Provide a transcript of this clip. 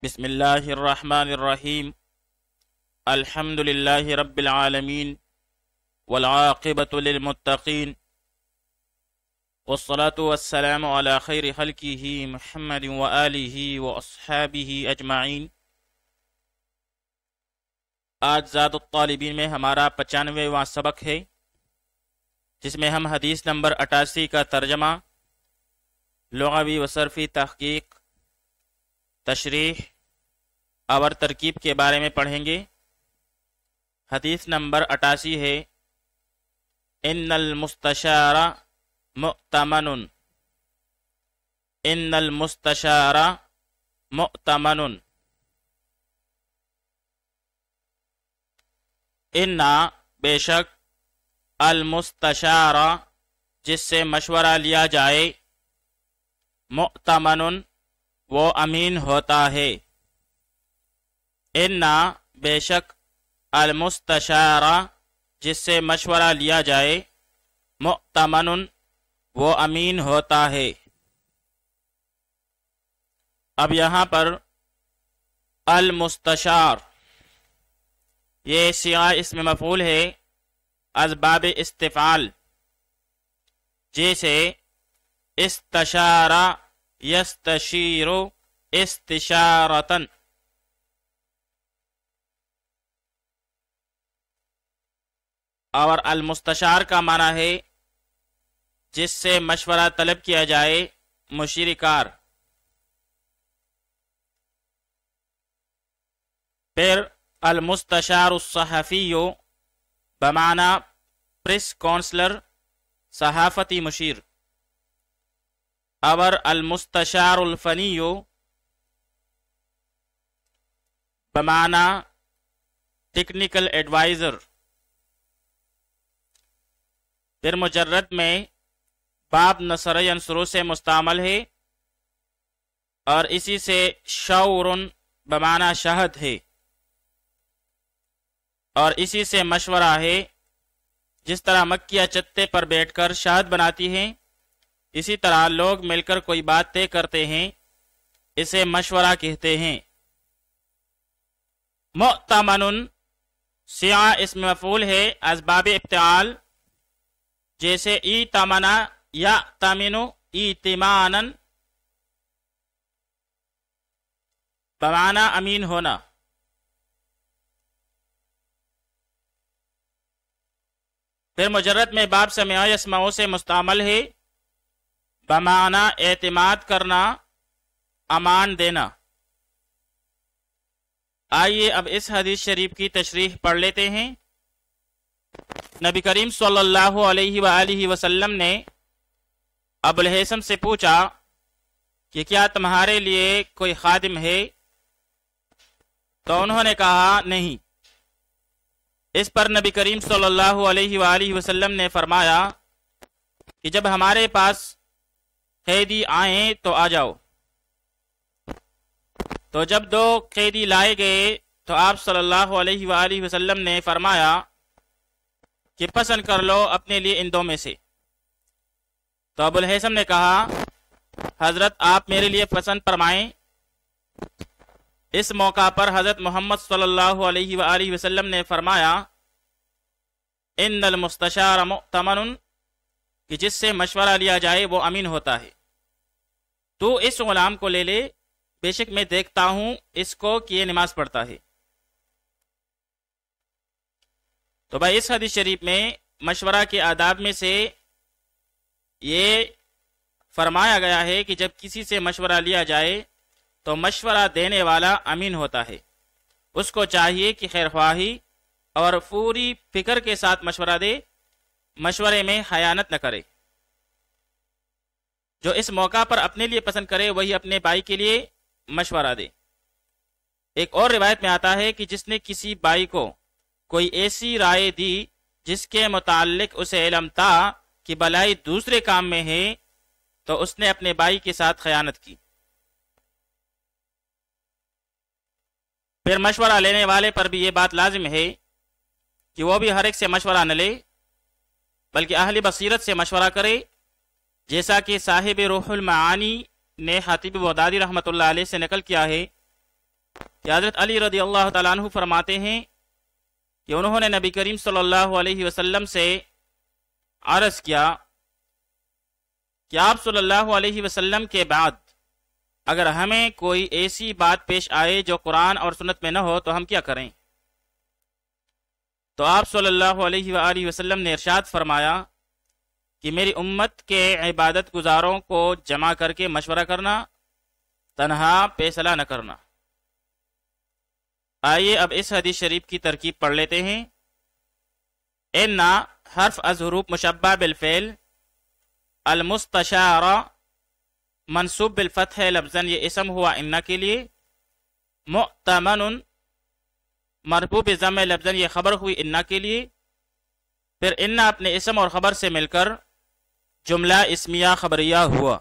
بسم اللہ الرحمن الرحیم الحمد للہ رب العالمین والعاقبۃ للمتقین والصلاة والسلام علی خیر خلقہ محمد وآلہ واصحابہ اجمعین۔ آج زاد الطالبین میں ہمارا 95واں سبق ہے، جس میں ہم حدیث نمبر 88 کا ترجمہ، لغوی و صرفی تحقیق، تشریح اور ترکیب کے بارے میں پڑھیں گے۔ حدیث نمبر 88 ہے، ان المستشار مؤتمن، ان المستشار مؤتمن۔ ان بے شک، المستشار جس سے مشورہ لیا جائے، مؤتمن وہ امین ہوتا ہے۔ ان بے شک، المستشار جس سے مشورہ لیا جائے، مؤتمن وہ امین ہوتا ہے۔ اب یہاں پر المستشار یہ صیغہ اسم مفعول ہے از باب استفعال، جیسے استشار یستشیر استشارتن۔ اور المستشار کا معنی ہے جس سے مشورہ طلب کیا جائے، مشیر کار۔ پھر المستشار الصحفی بمعنی پریس کونسلر، صحافتی مشیر۔ اور المستشار الفنی بمعنی ٹیکنیکل ایڈوائزر۔ پھر مجرد میں باب نصر ینصر سے مستعمل ہے، اور اسی سے شعور بمعنی شہد ہے، اور اسی سے مشورہ ہے۔ جس طرح مکھیاں چتے پر بیٹھ کر شہد بناتی ہیں، اسی طرح لوگ مل کر کوئی بات طے کرتے ہیں، اسے مشورہ کہتے ہیں۔ مؤتمن صیغہ اسم مفعول ہے از باب ابتعال، جیسے ایتمنا یأتمن ایتمانا بمعنی امین ہونا۔ پھر مجرد میں باب سمع یسمع سے مستعمل ہے، بمعنی اعتماد کرنا، امان دینا۔ آئیے اب اس حدیث شریف کی تشریح پڑھ لیتے ہیں۔ نبی کریم صلی اللہ علیہ وآلہ وسلم نے ابو الہیثم سے پوچھا کہ کیا تمہارے لیے کوئی خادم ہے؟ تو انہوں نے کہا نہیں۔ اس پر نبی کریم صلی اللہ علیہ وآلہ وسلم نے فرمایا کہ جب ہمارے پاس قیدی آئیں تو آ جاؤ۔ تو جب دو قیدی لائے گئے تو آپ صلی اللہ علیہ وآلہ وسلم نے فرمایا کہ پسند کر لو اپنے لیے ان دو میں سے۔ تو ابو الہیثم نے کہا، حضرت آپ میرے لیے پسند فرمائیں۔ اس موقع پر حضرت محمد صلی اللہ علیہ وآلہ وسلم نے فرمایا، ان المستشار مؤتمن کہ جس سے مشورہ لیا جائے وہ امین ہوتا ہے۔ تو اس غلام کو لے لے، بے شک میں دیکھتا ہوں اس کو کہ یہ نماز پڑھتا ہے۔ تو بھائی اس حدیث شریف میں مشورہ کے آداب میں سے یہ فرمایا گیا ہے کہ جب کسی سے مشورہ لیا جائے تو مشورہ دینے والا امین ہوتا ہے۔ اس کو چاہیے کہ خیر خواہی اور پوری فکر کے ساتھ مشورہ دے، مشورے میں خیانت نہ کرے۔ جو اس موقع پر اپنے لیے پسند کرے وہی اپنے بھائی کے لیے مشورہ دے۔ ایک اور روایت میں آتا ہے کہ جس نے کسی بھائی کو کوئی ایسی رائے دی جس کے متعلق اسے علم تھا کہ بلائی دوسرے کام میں ہے، تو اس نے اپنے بھائی کے ساتھ خیانت کی۔ پھر مشورہ لینے والے پر بھی یہ بات لازم ہے کہ وہ بھی ہر ایک سے مشورہ نہ لے، بلکہ اہل بصیرت سے مشورہ کرے، جیسا کہ صاحب روح المعانی نے خطیب بغدادی رحمۃ اللہ علیہ سے نقل کیا ہے کہ حضرت علی رضی اللہ تعالیٰ عنہ فرماتے ہیں کہ انہوں نے نبی کریم صلی اللہ علیہ وسلم سے عرض کیا کہ آپ صلی اللہ علیہ وسلم کے بعد اگر ہمیں کوئی ایسی بات پیش آئے جو قرآن اور سنت میں نہ ہو تو ہم کیا کریں؟ تو آپ صلی اللہ علیہ وآلہ وسلم نے ارشاد فرمایا کہ میری امت کے عبادت گزاروں کو جمع کر کے مشورہ کرنا، تنہا فیصلہ نہ کرنا۔ آئیے اب اس حدیث شریف کی ترکیب پڑھ لیتے ہیں۔ ان حرف از حروف مشبہ بالفعل، المستشار منصوب بالفتح لفظاً، یہ اسم ہوا ان کے لیے، مؤتمن مرفوع بضم لفظاً، یہ خبر ہوئی ان کے لیے، پھر ان اپنے اسم اور خبر سے مل کر جملہ اسمیہ خبریہ ہوا۔